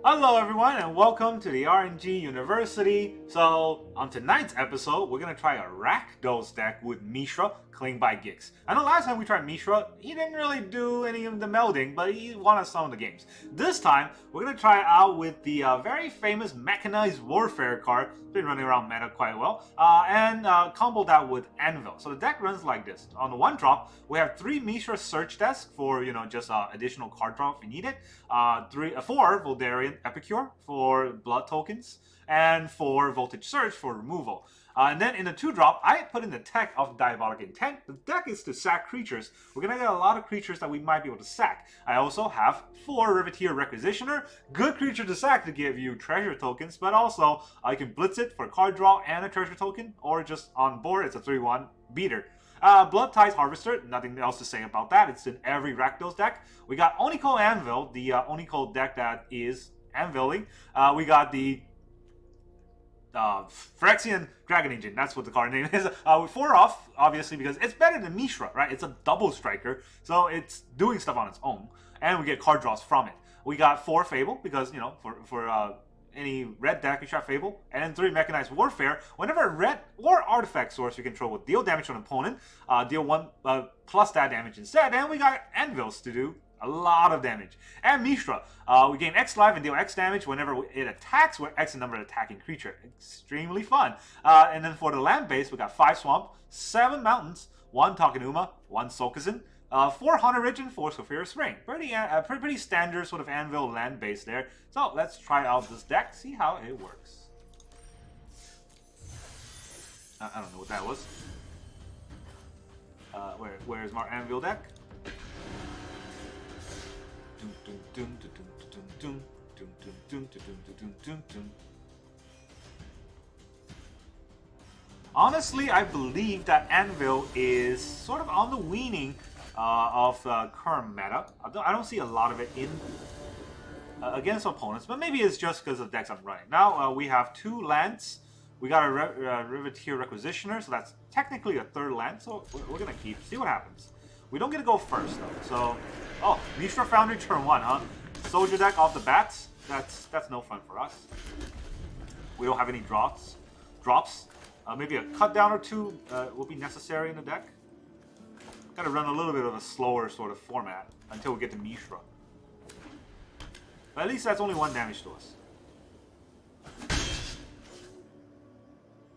Hello everyone and welcome to the RNG University. So on tonight's episode, we're going to try a Rakdos deck with Mishra, Cling by Gix. I know last time we tried Mishra, he didn't really do any of the melding, but he won us some of the games. This time, we're going to try it out with the very famous Mechanized Warfare card, been running around meta quite well, and combo that with Anvil. So the deck runs like this. On the one drop, we have 3 Mishra Search Desk for, just additional card draw if we need it, 4 Voldarian Epicure for blood tokens, and 4 Voltage Surge for removal. And then in the 2-drop, I put in the tech of Diabolic Intent. The deck is to sack creatures. We're going to get a lot of creatures that we might be able to sack. I also have 4 Riveteer Requisitioner. Good creature to sack to give you treasure tokens, but also I can blitz it for card draw and a treasure token, or just on board, it's a 3-1 beater. Blood Ties Harvester, nothing else to say about that. It's in every Rakdos deck. We got Oniko Anvil, the Oniko deck that is anviling. We got the Phyrexian Dragon Agent, that's what the card name is. 4 off, obviously, because it's better than Mishra, right? It's a double striker, so it's doing stuff on its own, and we get card draws from it. We got 4 Fable, because, for any red deck, you should have Fable, and then 3 Mechanized Warfare. Whenever a red or artifact source you control will deal damage to an opponent, deal 1 plus that damage instead, and we got Anvils to do a lot of damage. And Mishra, we gain X life and deal X damage whenever it attacks with X number of attacking creature. Extremely fun. And then for the land base, we got 5 Swamp, 7 Mountains, 1 Takenuma, 1 Sokuzin, 4 Haunted Ridge, and 4 Sulphurous Spring. Pretty standard sort of Anvil land base there. So let's try out this deck, see how it works. I don't know what that was. Where's my Anvil deck? Honestly, I believe that Anvil is sort of on the weaning of current meta. I don't see a lot of it in against opponents, but maybe it's just because of decks I'm running. Now we have 2 lands. We got a Riveteer Requisitioner, so that's technically a 3rd land, so we're going to see what happens. We don't get to go first, though, so... Oh, Mishra Foundry turn 1, huh? Soldier deck off the bats? That's no fun for us. We don't have any drops. Maybe a cut down or 2 will be necessary in the deck. Gotta run a little bit of a slower sort of format until we get to Mishra. But at least that's only 1 damage to us.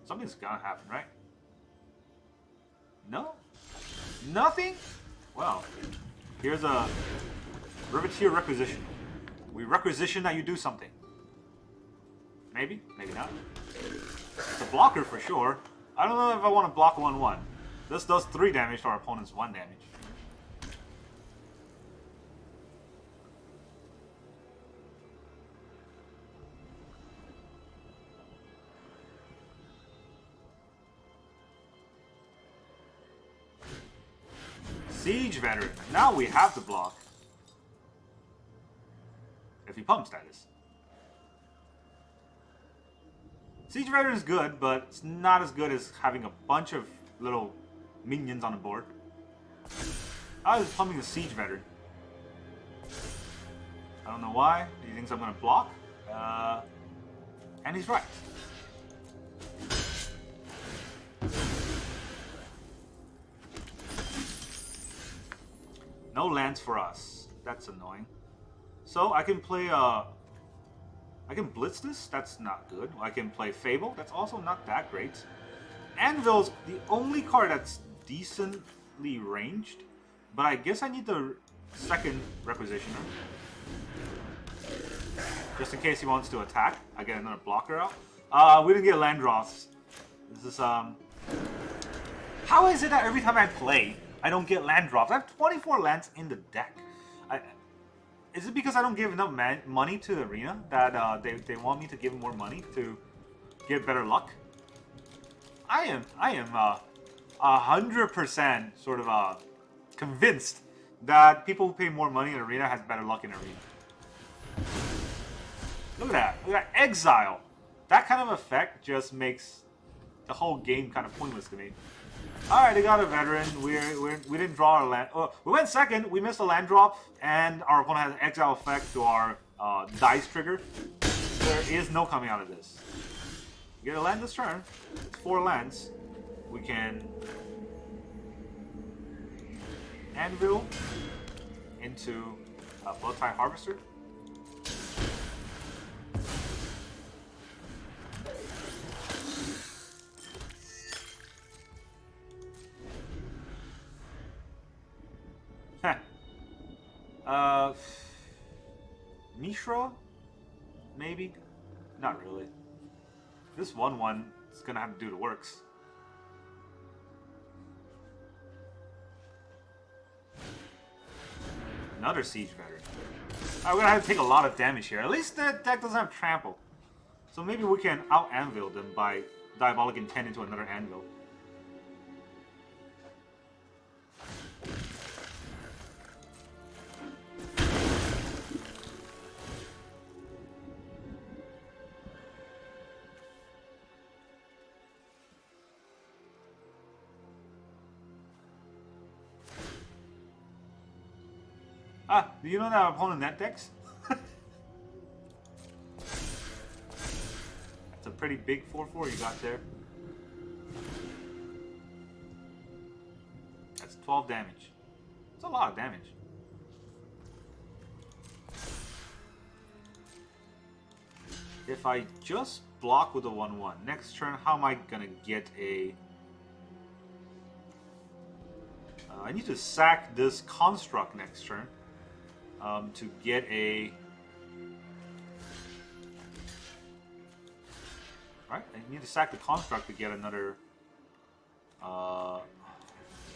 Something's gonna happen, right? No? Nothing? Well, here's a Riveteer Requisition. We requisition that you do something. Maybe, maybe not. It's a blocker for sure. I don't know if I want to block 1-1. This does 3 damage to our opponent's 1 damage. Siege Veteran. Now we have to block. If he pumps, that is. Siege Veteran is good, but it's not as good as having a bunch of little minions on the board. I was pumping the Siege Veteran. I don't know why. He thinks I'm going to block. And he's right. No lands for us. That's annoying. So I can play I can blitz this, that's not good. I can play Fable, that's also not that great. Anvil's the only card that's decently ranged, but I guess I need the 2nd Requisitioner. Just in case he wants to attack, I get another blocker out. We didn't get land draws. This is how is it that every time I play, I don't get land drops? I have 24 lands in the deck. Is it because I don't give enough money to the arena that they want me to give more money to get better luck? I am 100% sort of convinced that people who pay more money in arena has better luck in arena. Look at that! Look at that exile. That kind of effect just makes the whole game kind of pointless to me. Alright, they got a veteran. We didn't draw our land. Oh, we went second. We missed a land drop, and our opponent has an exile effect to our dice trigger. There is no coming out of this. We get a land this turn. It's 4 lands. We can Anvil into Bloodtide Harvester. Mishra? Maybe? Not really. This 1/1 is gonna have to do the works. Another Siege Veteran. Alright, we're gonna have to take a lot of damage here. At least that deck doesn't have Trample. So maybe we can out-Anvil them by Diabolic Intent into another Anvil. Ah, do you know that our opponent net decks? That's a pretty big 4/4 you got there. That's 12 damage. It's a lot of damage. If I just block with a 1/1, next turn, how am I gonna get a... I need to sack this construct next turn. To get a... Right, I need to sack the construct to get another... I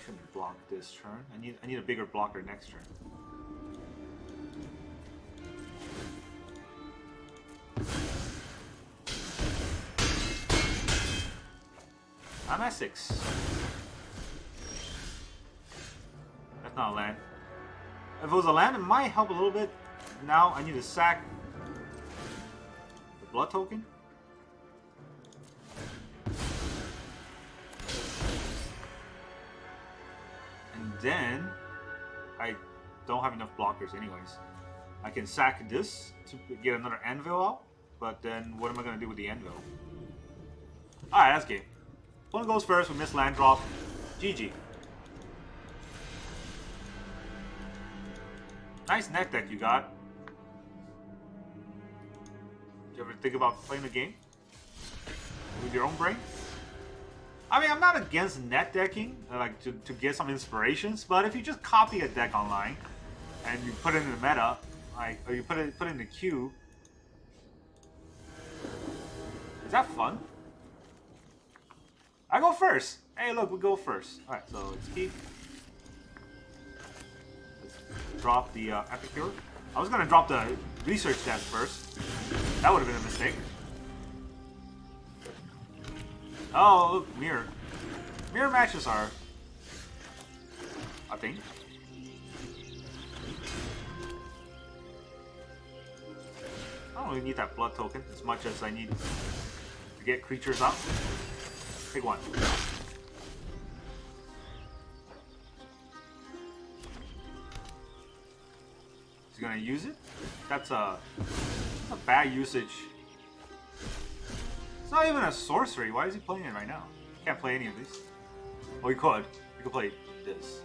shouldn't block this turn. I need a bigger blocker next turn. I'm at 6. That's not a land. If it was a land, it might help a little bit. Now I need to sack the blood token. And then I don't have enough blockers anyways. I can sack this to get another anvil out, but then what am I going to do with the anvil? Alright, that's game. One goes first, we miss land drop. GG. Nice net deck you got. Did you ever think about playing the game with your own brain? I mean, I'm not against net decking, like to get some inspirations, but if you just copy a deck online and you put it in the meta, like, or you put it in the queue, is that fun? I go first. Hey, look, we go first. All right, so let's keep. Drop the Epicure. I was gonna drop the research desk first. That would have been a mistake. Oh, look, mirror. Mirror matches are a thing. I don't really need that blood token as much as I need to get creatures out. Pick one. He's gonna use it? That's a bad usage. It's not even a sorcery. Why is he playing it right now? Can't play any of these. Oh, he could. He could play this.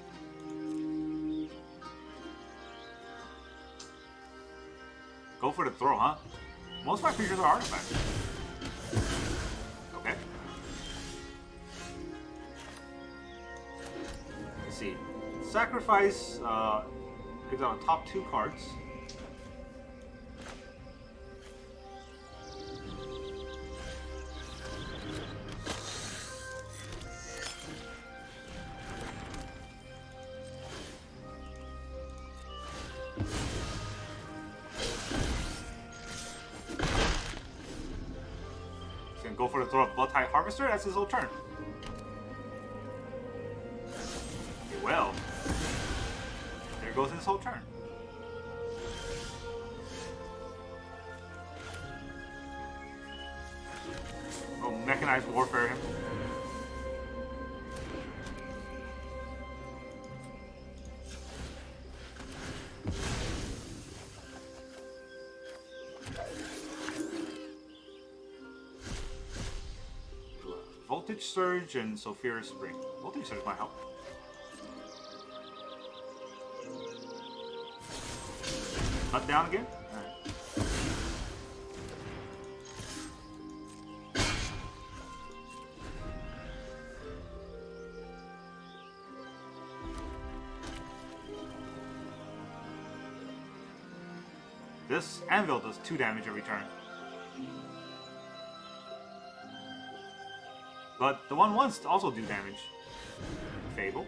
Go for the throw, huh? Most of my creatures are artifacts. Okay. Let's see. Sacrifice takes out the top 2 cards. He's gonna go for the throw of Bloodtide Harvester. That's his whole turn. Okay, well. There goes his whole turn. Oh, mechanized warfare him. Voltage Surge and Sulfurous Spring. Voltage Surge might help. Cut down again? Alright. This Anvil does 2 damage every turn. But the one wants to also do damage. Fable.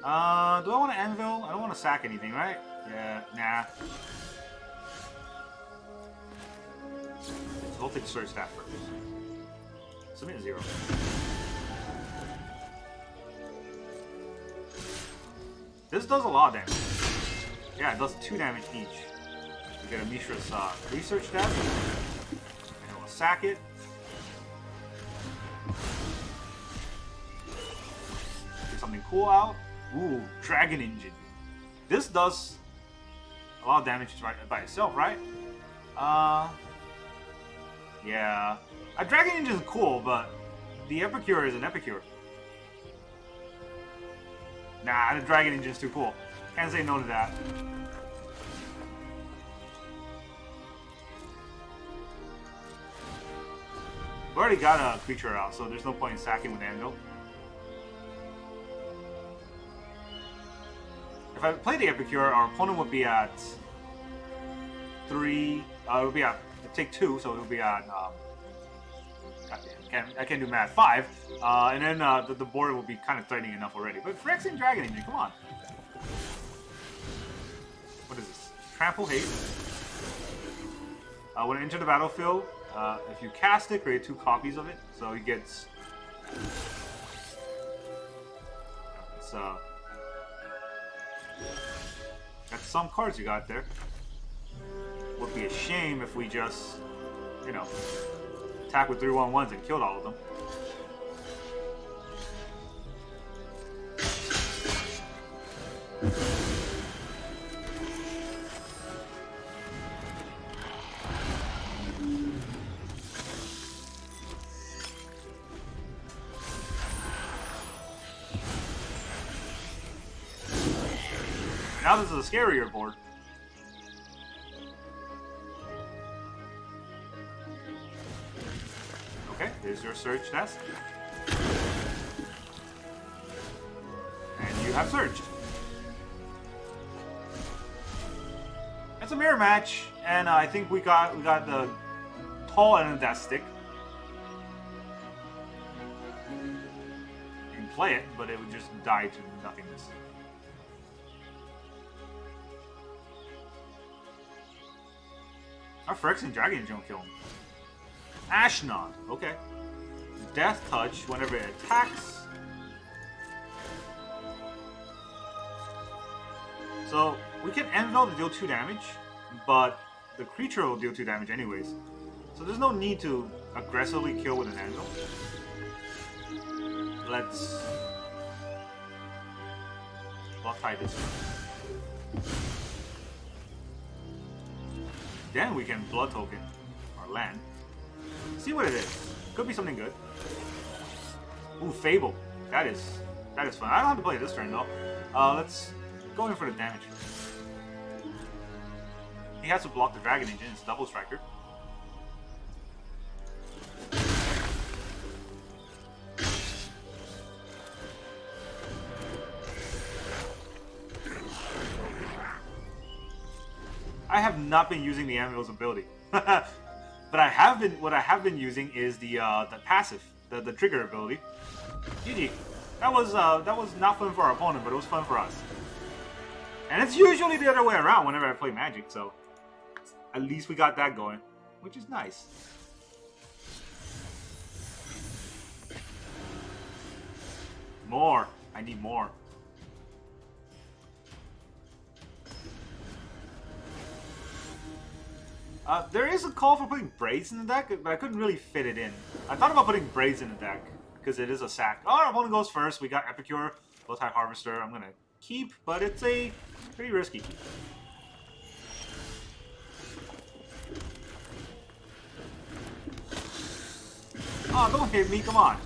Do I want to Anvil? I don't want to sack anything, right? Yeah, nah. Voltage Surge that first. Submit 0. This does a lot of damage. Yeah, it does 2 damage each. We get a Mishra's research stat. And we'll sack it. Get something cool out. Ooh, Dragon Engine. This does a lot of damage by itself, right? Yeah. A Dragon Engine is cool, but the Epicure is an Epicure. Nah, the Dragon Engine's too cool. Can't say no to that. We've already got a creature out, so there's no point in sacking with Anvil. If I play the Epicure, our opponent would be at 3. It would be at take 2, so it would be at. Goddamn, I can't do math. 5, and then the board will be kind of threatening enough already. But Phyrexian Dragon Engine, come on. What is this? Trample Haste. When it enters the battlefield, if you cast it, create 2 copies of it, so he gets. It's got some cards you got there. Would be a shame if we just, you know, attack with 3/1/1s and killed all of them. Now this is a scarier board. Okay, there's your Surge Nest. And you have Surged. It's a mirror match, and I think we got the tall end of that stick. You can play it, but it would just die to nothingness. Our Phyrexian Dragon Engine will kill him. Ashnod, okay. Death Touch whenever it attacks. So we can Anvil to deal 2 damage, but the creature will deal 2 damage anyways. So there's no need to aggressively kill with an Anvil. Let's block tie this one. Then we can blood token or land. See what it is. Could be something good. Ooh, Fable. That is fun. I don't have to play this turn though. Let's go in for the damage. He has to block the Dragon Engine. It's double striker. I have not been using the Anvil's ability, but what I have been using is the passive, the trigger ability. GG. That was not fun for our opponent, but it was fun for us. And it's usually the other way around whenever I play Magic, so at least we got that going, which is nice. More. I need more. There is a call for putting Braids in the deck, but I couldn't really fit it in. I thought about putting Braids in the deck, because it is a sack. Oh, our opponent goes first. We got Epicure, Bowtie Harvester. I'm going to keep, but it's a pretty risky keep. Oh, don't hit me, come on.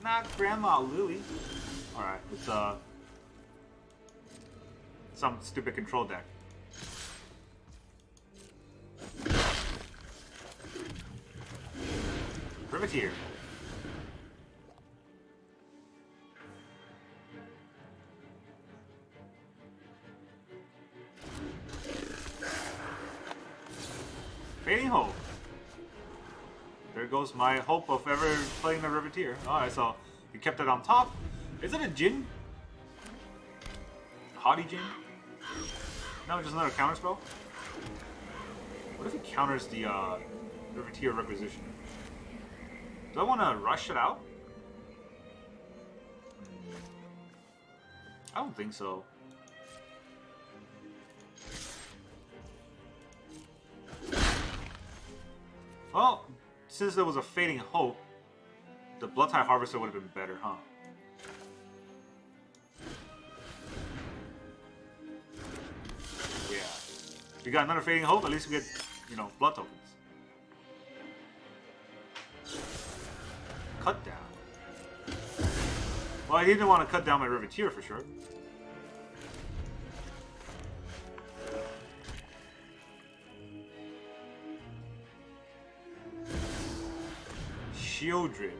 Not Grandma Lily. Alright, it's some stupid control deck. Privateer. Fading Hope. There goes my hope of ever playing the Privateer. Alright, so we kept it on top. Is it a Jin? Haughty Jin? No, just another counter spell? What if he counters the Privateer Requisition? Do I want to rush it out? I don't think so. Well, since there was a Fading Hope, the Bloodtide Harvester would have been better, huh? Yeah. We got another Fading Hope, at least we get, you know, blood tokens. Cut down. Well, I didn't want to cut down my Riveteer for sure. Shieldred.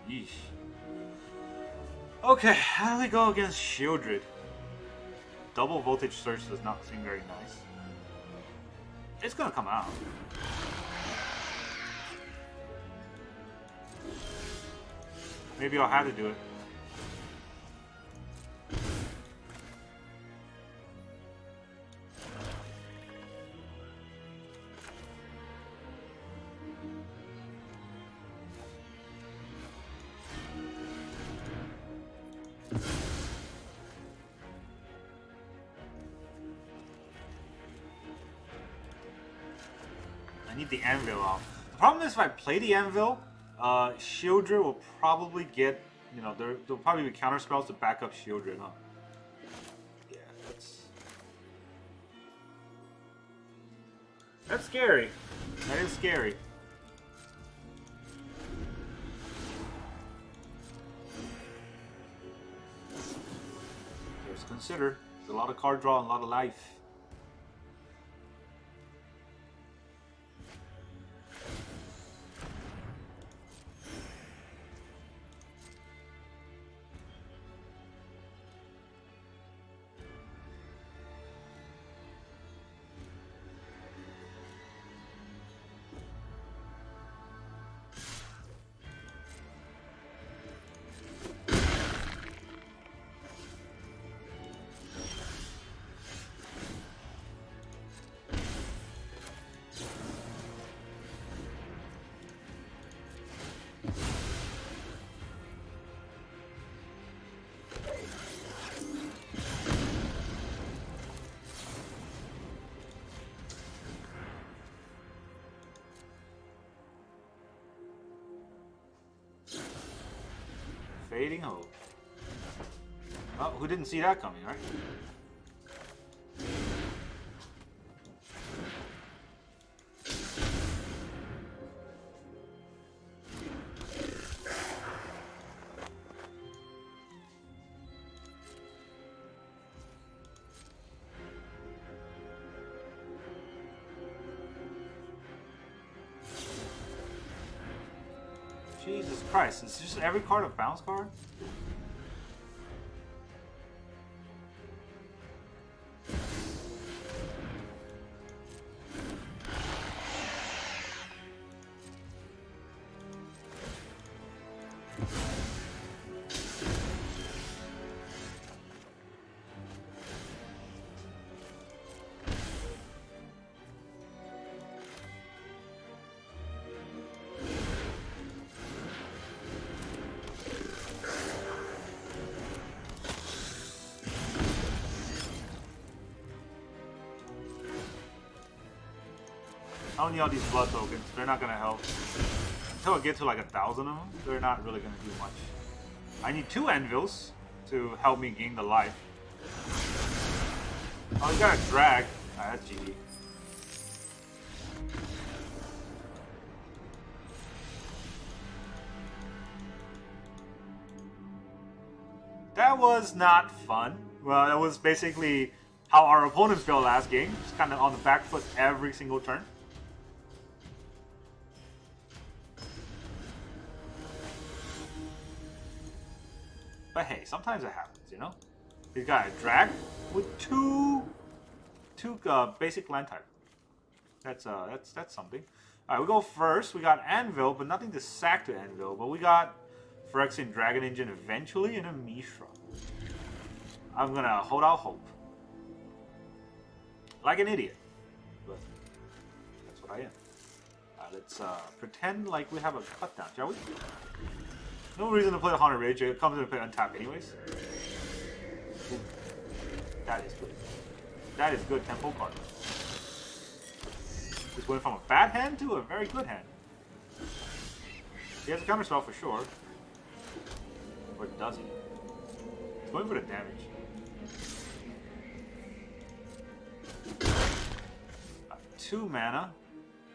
Yeesh. Okay, how do we go against Shieldred? Double Voltage Surge does not seem very nice. It's gonna come out. Maybe I'll have to do it. I need the Anvil off. The problem is if I play the Anvil, Shieldred will probably get, you know, there'll probably be counter spells to back up Shieldred, huh? Yeah, that's scary. That is scary. Just consider, there's a lot of card draw and a lot of life. Fading Hope. Oh, who didn't see that coming, right? Jesus Christ, is just every card a bounce card? I don't need all these blood tokens. They're not gonna help. Until I get to like 1,000 of them, they're not really gonna do much. I need 2 Anvils to help me gain the life. Oh, you got a drag. Ah, that's GG. That was not fun. Well, that was basically how our opponents felt last game. Just kind of on the back foot every single turn. But hey, sometimes it happens, you know? He's got a drag with two basic land type. That's something. Alright, we go first. We got Anvil, but nothing to sack to Anvil. But we got Phyrexian Dragon Engine eventually and a Mishra. I'm gonna hold out hope. Like an idiot. But that's what I am. Let's pretend like we have a cut down, shall we? No reason to play the Haunted Rage. It comes into play untapped anyways. Ooh. That is good. That is good tempo card. Just went from a bad hand to a very good hand. He has a counterspell for sure. Or does he? He's going for the damage. 2 mana.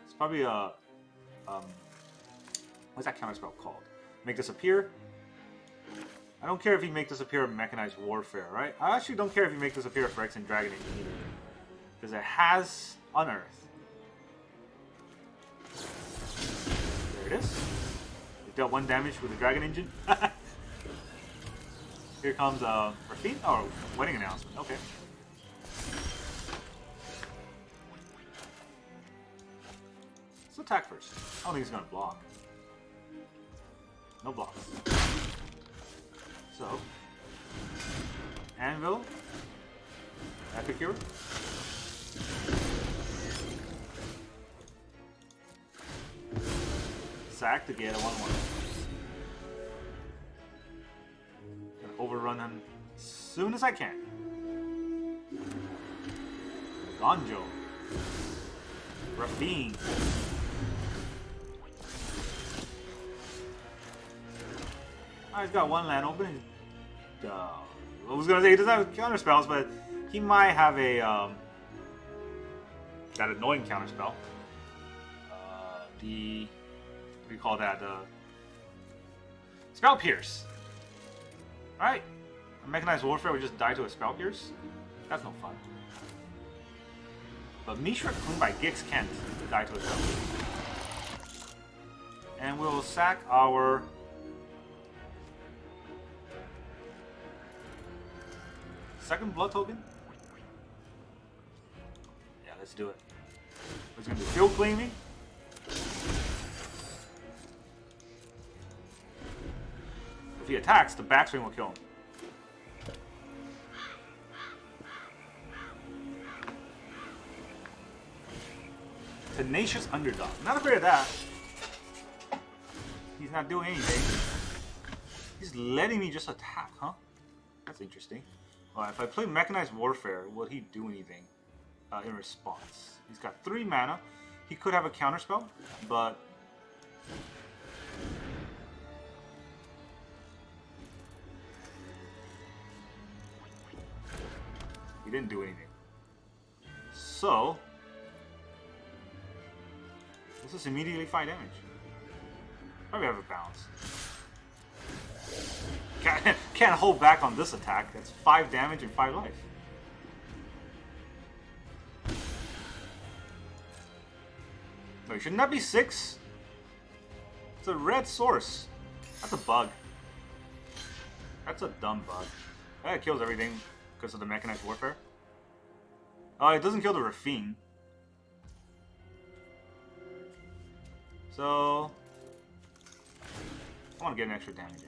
It's probably a what's that counterspell called? Make this appear. I don't care if you make this appear a Mechanized Warfare, right? I actually don't care if you make this appear a Phyrexian Dragon Engine either. Because it has Unearth. There it is. It dealt 1 damage with the Dragon Engine. Here comes Rafine. Oh, wedding announcement. Okay. Let's attack first. I don't think he's gonna block. No blocks. So, Anvil, Epicure. Sack to get a 1/1. Gonna overrun him as soon as I can. Gonjo. Rafine. He's got 1 land open. I was gonna say he doesn't have counter spells, but he might have a that annoying counter spell. What do you call that? Spell Pierce. Alright. A Mechanized Warfare would just die to a Spell Pierce. That's no fun. But Mishra Queen by Gix can't die to a Spell Pierce. And we'll sack our second blood token? Yeah, let's do it. We're gonna do field cleaning. If he attacks, the backswing will kill him. Tenacious Underdog. Not afraid of that. He's not doing anything. He's letting me just attack, huh? That's interesting. If I play Mechanized Warfare, will he do anything in response? He's got 3 mana. He could have a counterspell, but he didn't do anything. So this is immediately 5 damage. Probably have a bounce. Can't hold back on this attack. That's 5 damage and 5 life. Wait, shouldn't that be 6? It's a red source. That's a bug. That's a dumb bug. That kills everything because of the Mechanized Warfare. Oh, it doesn't kill the Rafine. So I want to get an extra damage.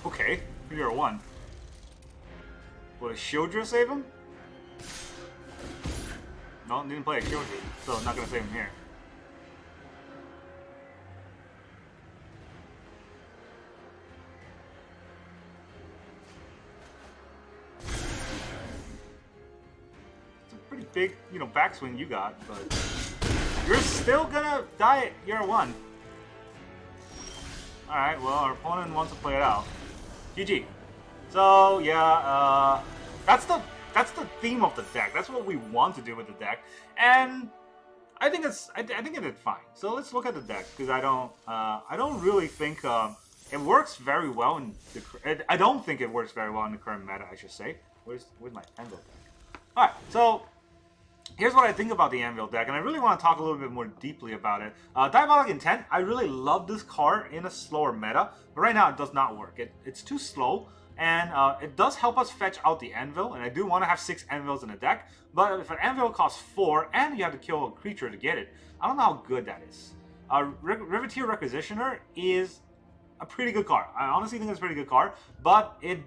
Okay, you're a 1. Will a Shieldra save him? No, didn't play a Shieldra, so I'm not gonna save him here. It's a pretty big, backswing you got, but you're still gonna die at year 1. Alright, well, our opponent wants to play it out. GG. So yeah, that's that's the theme of the deck. That's what we want to do with the deck, and I think it did fine. So let's look at the deck, because I don't really think it works very well in the. I don't think it works very well in the current meta, I should say. Where's my Anvil deck? All right, so here's what I think about the Anvil deck, and I really want to talk a little bit more deeply about it. Diabolic Intent, I really love this card in a slower meta, but right now it does not work. It's too slow, and it does help us fetch out the Anvil, and I do want to have 6 Anvils in the deck, but if an Anvil costs 4, and you have to kill a creature to get it, I don't know how good that is. Riveteer Requisitioner is a pretty good card. I honestly think it's a pretty good card, but it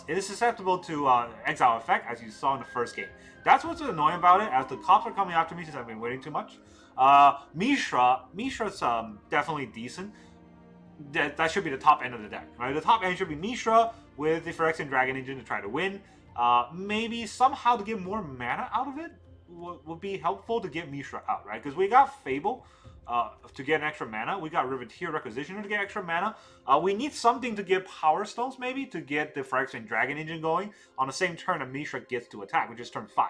is susceptible to exile effect, as you saw in the first game. That's what's annoying about it, as the cops are coming after me since I've been waiting too much. Mishra's definitely decent. That should be the top end of the deck, right? The top end should be Mishra with the Phyrexian Dragon Engine to try to win. Maybe somehow to get more mana out of it would be helpful to get Mishra out, right? Because we got Fable to get an extra mana. We got Riveteer Requisitioner to get extra mana. We need something to get Power Stones, maybe, to get the Phyrexian Dragon Engine going on the same turn that Mishra gets to attack, which is turn 5.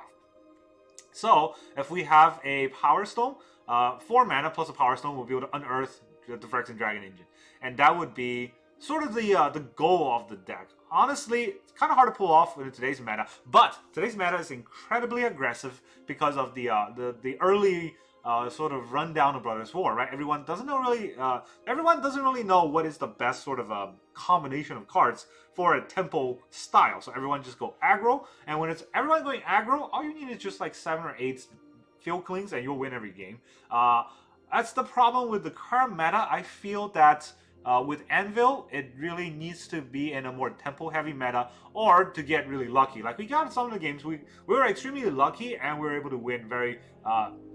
So, if we have a Power Stone, 4 mana plus a Power Stone, we'll be able to unearth the Phyrexian Dragon Engine. And that would be sort of the goal of the deck. Honestly, it's kind of hard to pull off in today's meta, but today's meta is incredibly aggressive because of the early sort of rundown of Brothers War, right? Everyone doesn't really know what is the best sort of combination of cards for a tempo style. So everyone just go aggro, and when it's everyone going aggro, all you need is just like 7 or 8 field clings, and you'll win every game. That's the problem with the current meta. I feel that with Anvil, it really needs to be in a more tempo-heavy meta, or to get really lucky. Like we got in some of the games, we were extremely lucky, and we were able to win very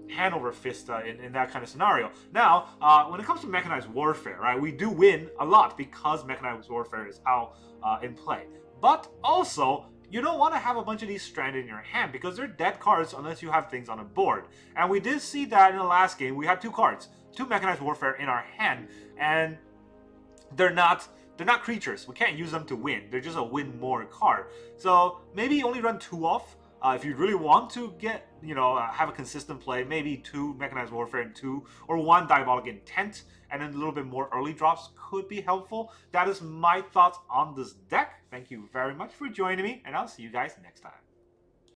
hand over fist in that kind of scenario. Now, when it comes to mechanized warfare, right, we do win a lot because mechanized warfare is out in play. But also, you don't want to have a bunch of these stranded in your hand because they're dead cards unless you have things on the board. And we did see that in the last game. We had 2 cards, 2 mechanized warfare in our hand, and they're not creatures. We can't use them to win. They're just a win more card. So maybe only run 2 off. If you really want to get, have a consistent play, maybe 2 Mechanized Warfare and 2 or 1 Diabolic Intent, and then a little bit more early drops could be helpful. That is my thoughts on this deck. Thank you very much for joining me, and I'll see you guys next time.